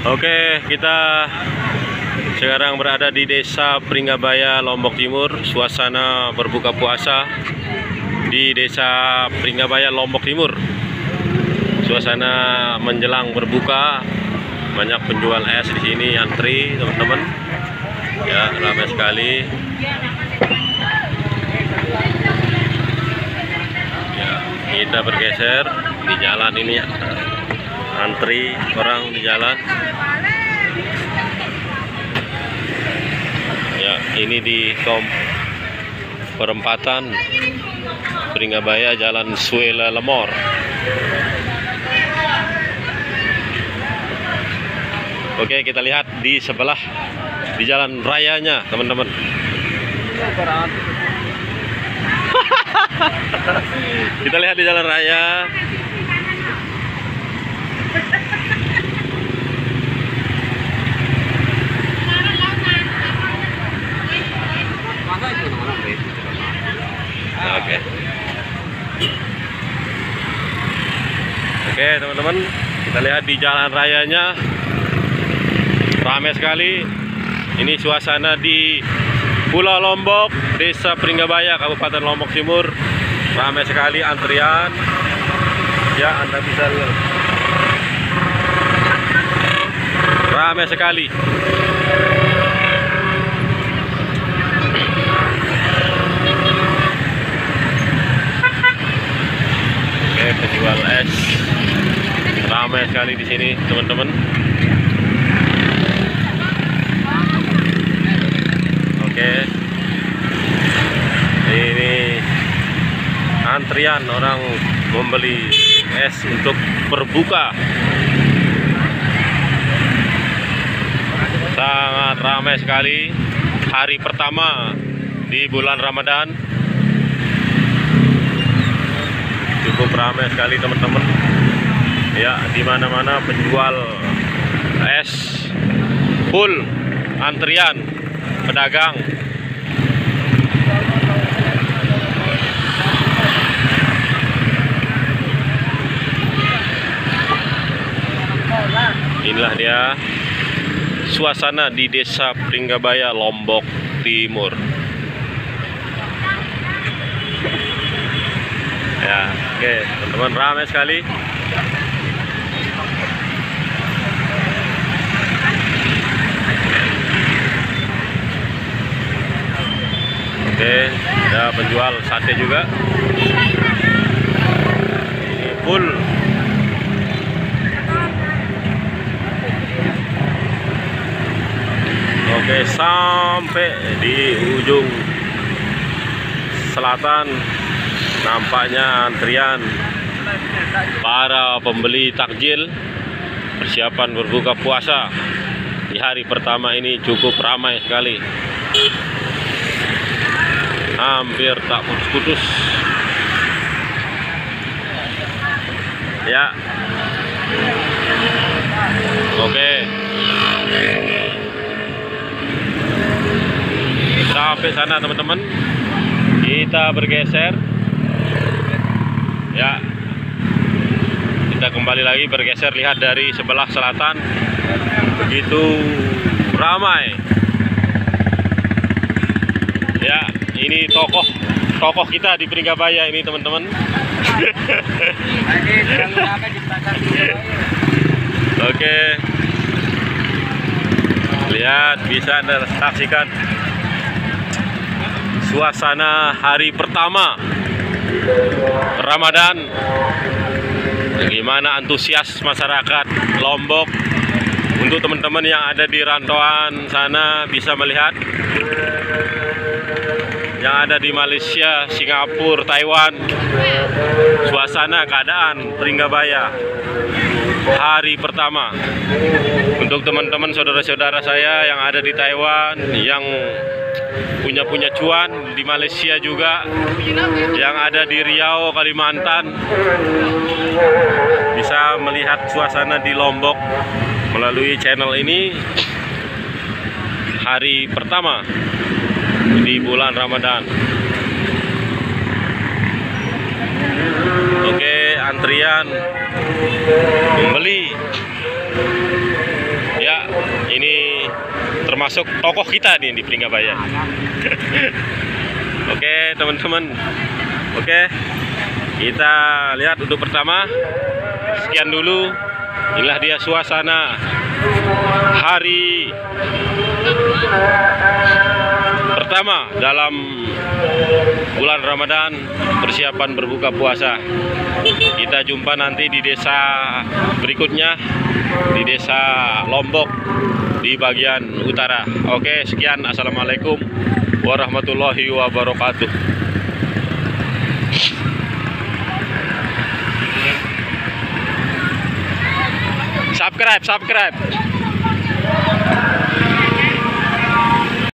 Oke, kita sekarang berada di Desa Pringgabaya, Lombok Timur. Suasana berbuka puasa di Desa Pringgabaya, Lombok Timur. Suasana menjelang berbuka, banyak penjual es di sini antri, teman-teman. Ya, ramai sekali. Ya, kita bergeser di jalan ini ya. Antri orang di jalan. Ya, ini di perempatan Pringgabaya, Jalan Suela Lemor. Oke, kita lihat di sebelah di jalan rayanya, teman-teman. Kita lihat di jalan raya. Oke, teman-teman, kita lihat di jalan rayanya ramai sekali. Ini suasana di Pulau Lombok, Desa Pringgabaya, Kabupaten Lombok Timur. Ramai sekali antrian. Ya, Anda bisa lihat. Ramai sekali. Penjual es ramai sekali di sini, teman-teman. Oke, ini antrian orang membeli es untuk berbuka. Sangat ramai sekali hari pertama di bulan Ramadan. Cukup ramai sekali, teman-teman. Ya, di mana-mana penjual es full, antrian pedagang. Inilah dia suasana di Desa Pringgabaya, Lombok Timur. Ya, oke, teman-teman, ramai sekali. Oke, ada penjual sate juga. Ini full. Oke, sampai di ujung selatan nampaknya antrian para pembeli takjil persiapan berbuka puasa di hari pertama ini cukup ramai sekali. Hampir tak putus-putus. Ya. Oke. Sampai sana, teman-teman. Kita bergeser. Ya, kita kembali lagi bergeser, lihat dari sebelah selatan begitu ramai. Ya, ini tokoh kita di Pringgabaya ini, teman-teman. Oke, lihat, bisa Anda saksikan suasana hari pertama Ramadan. Bagaimana antusias masyarakat Lombok. Untuk teman-teman yang ada di rantauan sana bisa melihat. Yang ada di Malaysia, Singapura, Taiwan. Suasana keadaan Pringgabaya hari pertama. Untuk teman-teman saudara-saudara saya yang ada di Taiwan, yang punya cuan di Malaysia juga, yang ada di Riau, Kalimantan, bisa melihat suasana di Lombok melalui channel ini hari pertama di bulan Ramadan. Oke, antrian membeli Baya ini termasuk tokoh kita nih di Pringgabaya. Oke teman-teman, oke kita lihat untuk pertama. Sekian dulu, inilah dia suasana hari pertama dalam bulan Ramadan, persiapan berbuka puasa. Kita jumpa nanti di desa berikutnya, di desa Lombok di bagian utara. Oke, sekian. Assalamualaikum warahmatullahi wabarakatuh. Subscribe.